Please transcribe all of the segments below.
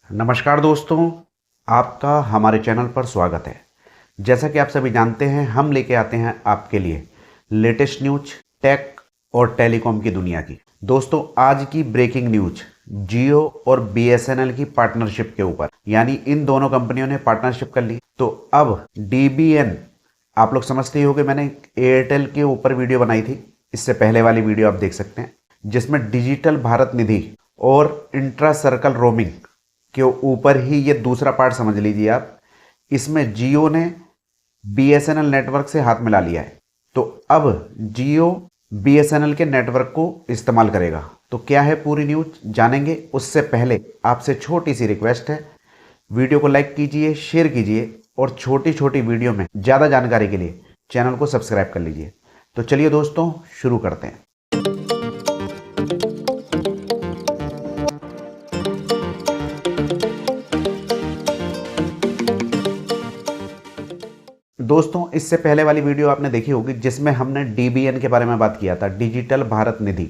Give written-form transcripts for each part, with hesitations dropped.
नमस्कार दोस्तों, आपका हमारे चैनल पर स्वागत है। जैसा कि आप सभी जानते हैं, हम लेके आते हैं आपके लिए लेटेस्ट न्यूज टेक और टेलीकॉम की दुनिया की। दोस्तों, आज की ब्रेकिंग न्यूज जियो और बीएसएनएल की पार्टनरशिप के ऊपर, यानी इन दोनों कंपनियों ने पार्टनरशिप कर ली। तो अब डीबीएन, आप लोग समझते ही होंगे, मैंने एयरटेल के ऊपर वीडियो बनाई थी, इससे पहले वाली वीडियो आप देख सकते हैं, जिसमें डिजिटल भारत निधि और इंट्रा सर्कल रोमिंग के ऊपर ही ये दूसरा पार्ट समझ लीजिए आप। इसमें जियो ने बीएसएनएल नेटवर्क से हाथ मिला लिया है, तो अब जियो बीएसएनएल के नेटवर्क को इस्तेमाल करेगा। तो क्या है पूरी न्यूज जानेंगे, उससे पहले आपसे छोटी सी रिक्वेस्ट है, वीडियो को लाइक कीजिए, शेयर कीजिए और छोटी छोटी वीडियो में ज़्यादा जानकारी के लिए चैनल को सब्सक्राइब कर लीजिए। तो चलिए दोस्तों, शुरू करते हैं। दोस्तों, इससे पहले वाली वीडियो आपने देखी होगी, जिसमें हमने डीबीएन के बारे में बात किया था, डिजिटल भारत निधि।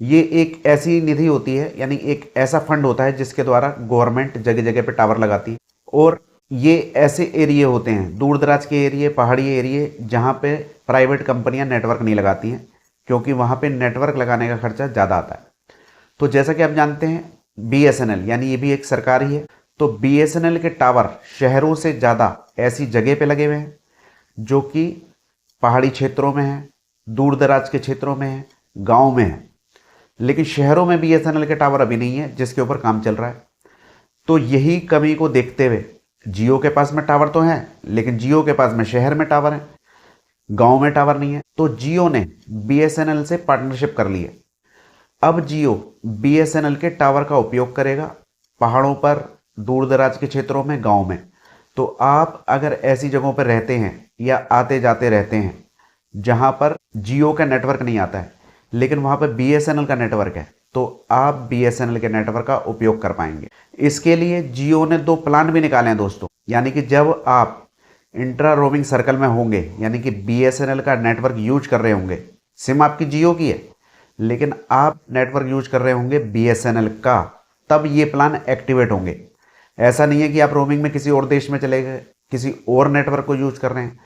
ये एक ऐसी निधि होती है, यानी एक ऐसा फंड होता है जिसके द्वारा गवर्नमेंट जगह जगह पे टावर लगाती है। और ये ऐसे एरिया होते हैं, दूर दराज के एरिया, पहाड़ी एरिया, जहाँ पे प्राइवेट कंपनियां नेटवर्क नहीं लगाती हैं, क्योंकि वहाँ पे नेटवर्क लगाने का खर्चा ज़्यादा आता है। तो जैसा कि आप जानते हैं, बीएसएनएल यानी ये भी एक सरकारी है, तो बीएसएनएल के टावर शहरों से ज़्यादा ऐसी जगह पे लगे हुए हैं जो कि पहाड़ी क्षेत्रों में है, दूर दराज के क्षेत्रों में है, गांव में है। लेकिन शहरों में बीएसएनएल के टावर अभी नहीं है, जिसके ऊपर काम चल रहा है। तो यही कमी को देखते हुए जियो के पास में टावर तो हैं, लेकिन जियो के पास में शहर में टावर है, गांव में टावर नहीं है। तो जियो ने बीएसएनएल से पार्टनरशिप कर ली है। अब जियो बीएसएनएल के टावर का उपयोग करेगा पहाड़ों पर, दूर दराज के क्षेत्रों में, गांव में। तो आप अगर ऐसी जगहों पर रहते हैं या आते जाते रहते हैं जहां पर जियो का नेटवर्क नहीं आता है, लेकिन वहां पर बीएसएनएल का नेटवर्क है, तो आप बीएसएनएल के नेटवर्क का उपयोग कर पाएंगे। इसके लिए जियो ने 2 प्लान भी निकाले हैं दोस्तों, यानी कि जब आप इंट्रा रोमिंग सर्कल में होंगे, यानी कि बीएसएनएल का नेटवर्क यूज कर रहे होंगे, सिम आपकी जियो की है लेकिन आप नेटवर्क यूज कर रहे होंगे बीएसएनएल का, तब ये प्लान एक्टिवेट होंगे। ऐसा नहीं है कि आप रोमिंग में किसी और देश में चले गए, किसी और नेटवर्क को यूज कर रहे हैं,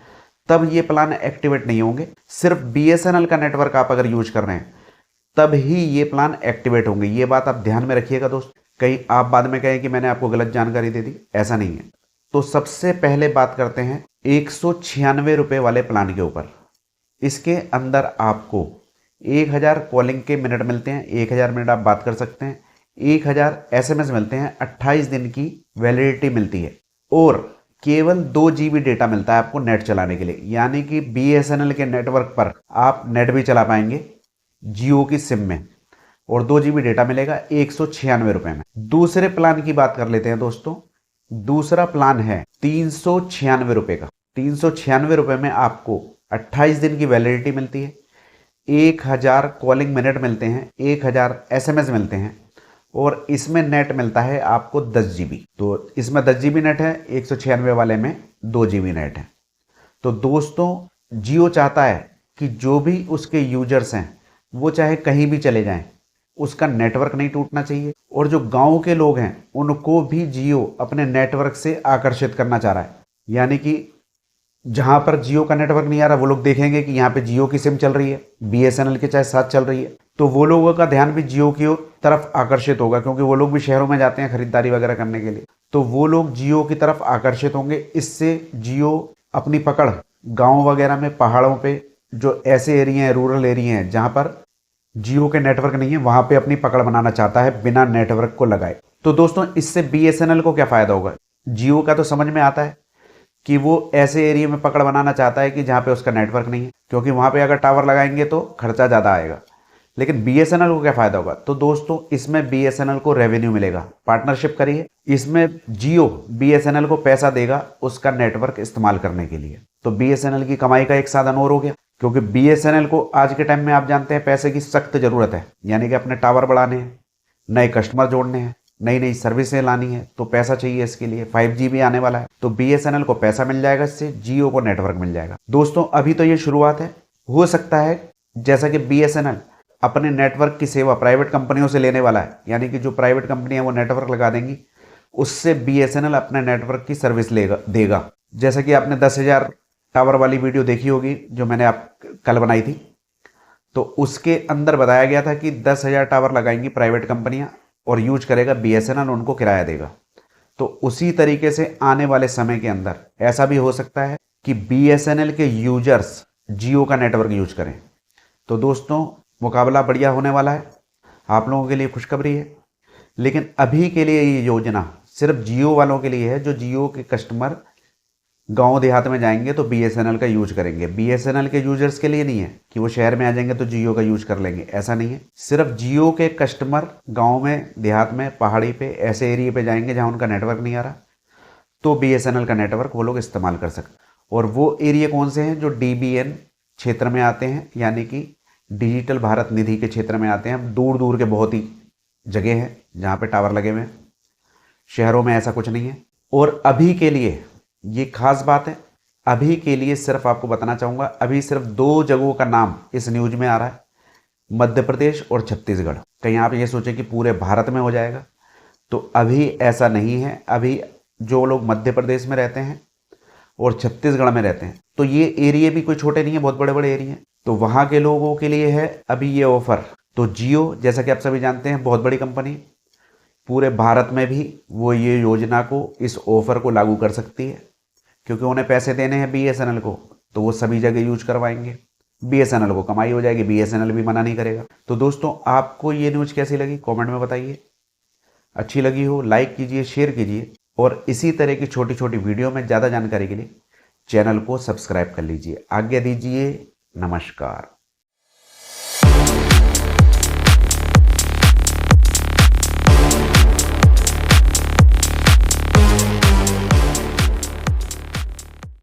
तब ये प्लान एक्टिवेट नहीं होंगे। सिर्फ बीएसएनएल का नेटवर्क आप अगर यूज कर रहे हैं तब ही ये प्लान एक्टिवेट होंगे। ये बात आप ध्यान में रखिएगा दोस्त, कहीं आप बाद में कहें कि मैंने आपको गलत जानकारी दे दी, ऐसा नहीं है। तो सबसे पहले बात करते हैं 196 रुपये वाले प्लान के ऊपर। इसके अंदर आपको 1000 कॉलिंग के मिनट मिलते हैं, 1000 मिनट आप बात कर सकते हैं, 1000 एसएमएस मिलते हैं, 28 दिन की वैलिडिटी मिलती है और केवल 2 GB डेटा मिलता है आपको नेट चलाने के लिए। यानी कि बीएसएनएल के नेटवर्क पर आप नेट भी चला पाएंगे जियो की सिम में, और 2 GB डेटा मिलेगा 196 रुपये में। दूसरे प्लान की बात कर लेते हैं दोस्तों। दूसरा प्लान है 396 रुपये का। 396 रुपये में आपको 28 दिन की वैलिडिटी मिलती है, 1000 कॉलिंग मिनट मिलते हैं, 1000 एसएमएस मिलते हैं और इसमें नेट मिलता है आपको 10 GB। तो इसमें 10 GB नेट है, 196 वाले में 2 GB नेट है। तो दोस्तों, जियो चाहता है कि जो भी उसके यूजर्स हैं वो चाहे कहीं भी चले जाएं, उसका नेटवर्क नहीं टूटना चाहिए। और जो गांव के लोग हैं उनको भी जियो अपने नेटवर्क से आकर्षित करना चाह रहा है। यानी कि जहां पर जियो का नेटवर्क नहीं आ रहा, वो लोग देखेंगे कि यहाँ पे जियो की सिम चल रही है, बीएसएनएल के चाहे साथ चल रही है, तो वो लोगों का ध्यान भी जियो की तरफ आकर्षित होगा, क्योंकि वो लोग भी शहरों में जाते हैं खरीदारी वगैरह करने के लिए, तो वो लोग जियो की तरफ आकर्षित होंगे। इससे जियो अपनी पकड़ गांव वगैरह में, पहाड़ों पे, जो ऐसे एरिया हैं, रूरल एरिया हैं जहां पर जियो के नेटवर्क नहीं है, वहां पे अपनी पकड़ बनाना चाहता है बिना नेटवर्क को लगाए। तो दोस्तों, इससे बीएसएनएल को क्या फायदा होगा? जियो का तो समझ में आता है कि वो ऐसे एरिया में पकड़ बनाना चाहता है कि जहां पे उसका नेटवर्क नहीं है, क्योंकि वहां पे अगर टावर लगाएंगे तो खर्चा ज़्यादा आएगा। लेकिन बीएसएनएल को क्या फायदा होगा? तो दोस्तों, इसमें बीएसएनएल को रेवेन्यू मिलेगा। पार्टनरशिप करिए, इसमें जियो बीएसएनएल को पैसा देगा उसका नेटवर्क इस्तेमाल करने के लिए। तो बीएसएनएल की कमाई का एक साधन और हो गया, क्योंकि बीएसएनएल को आज के टाइम में आप जानते हैं पैसे की सख्त जरूरत है। यानी कि अपने टावर बढ़ाने हैं, नए कस्टमर जोड़ने हैं, नई नई सर्विसें लानी है, तो पैसा चाहिए इसके लिए। 5G भी आने वाला है, तो बीएसएनएल को पैसा मिल जाएगा, इससे जियो को नेटवर्क मिल जाएगा। दोस्तों, अभी तो ये शुरुआत है, हो सकता है जैसा कि बीएसएनएल अपने नेटवर्क की सेवा प्राइवेट कंपनियों से लेने वाला है, यानी कि जो प्राइवेट कंपनियां वो नेटवर्क लगा देंगी, उससे BSNL अपने नेटवर्क की सर्विस देगा। जैसा कि आपने 10,000 टावर वाली वीडियो देखी होगी जो मैंने कल बनाई थी, तो उसके अंदर बताया गया था कि 10,000 टावर लगाएंगी प्राइवेट कंपनियां और यूज करेगा BSNL, उनको किराया देगा। तो उसी तरीके से आने वाले समय के अंदर ऐसा भी हो सकता है कि BSNL के यूजर्स जियो का नेटवर्क यूज करें। तो दोस्तों, मुकाबला बढ़िया होने वाला है, आप लोगों के लिए खुशखबरी है। लेकिन अभी के लिए ये योजना सिर्फ जियो वालों के लिए है। जो जियो के कस्टमर गांव देहात में जाएंगे तो BSNL का यूज करेंगे। BSNL के यूजर्स के लिए नहीं है कि वो शहर में आ जाएंगे तो जियो का यूज कर लेंगे, ऐसा नहीं है। सिर्फ जियो के कस्टमर गांव में, देहात में, पहाड़ी पे, ऐसे एरिया पे जाएंगे जहां उनका नेटवर्क नहीं आ रहा, तो BSNL का नेटवर्क वो लोग इस्तेमाल कर सकते। और वो एरिया कौन से हैं? जो DBN क्षेत्र में आते हैं, यानी कि डिजिटल भारत निधि के क्षेत्र में आते हैं। दूर दूर के बहुत ही जगह हैं जहाँ पे टावर लगे हुए हैं, शहरों में ऐसा कुछ नहीं है। और अभी के लिए ये खास बात है, अभी के लिए सिर्फ आपको बताना चाहूँगा, अभी सिर्फ 2 जगहों का नाम इस न्यूज में आ रहा है, मध्य प्रदेश और छत्तीसगढ़। कहीं आप ये सोचें कि पूरे भारत में हो जाएगा, तो अभी ऐसा नहीं है। अभी जो लोग मध्य प्रदेश में रहते हैं और छत्तीसगढ़ में रहते हैं, तो ये एरिया भी कोई छोटे नहीं है, बहुत बड़े बड़े एरिया हैं, तो वहाँ के लोगों के लिए है अभी ये ऑफर। तो जियो, जैसा कि आप सभी जानते हैं, बहुत बड़ी कंपनी, पूरे भारत में भी वो ये योजना को, इस ऑफर को लागू कर सकती है, क्योंकि उन्हें पैसे देने हैं BSNL को, तो वो सभी जगह यूज करवाएंगे। BSNL को कमाई हो जाएगी, BSNL भी मना नहीं करेगा। तो दोस्तों, आपको ये न्यूज़ कैसी लगी कमेंट में बताइए। अच्छी लगी हो लाइक कीजिए, शेयर कीजिए, और इसी तरह की छोटी छोटी वीडियो में ज़्यादा जानकारी के लिए चैनल को सब्सक्राइब कर लीजिए। आज्ञा दीजिए, नमस्कार।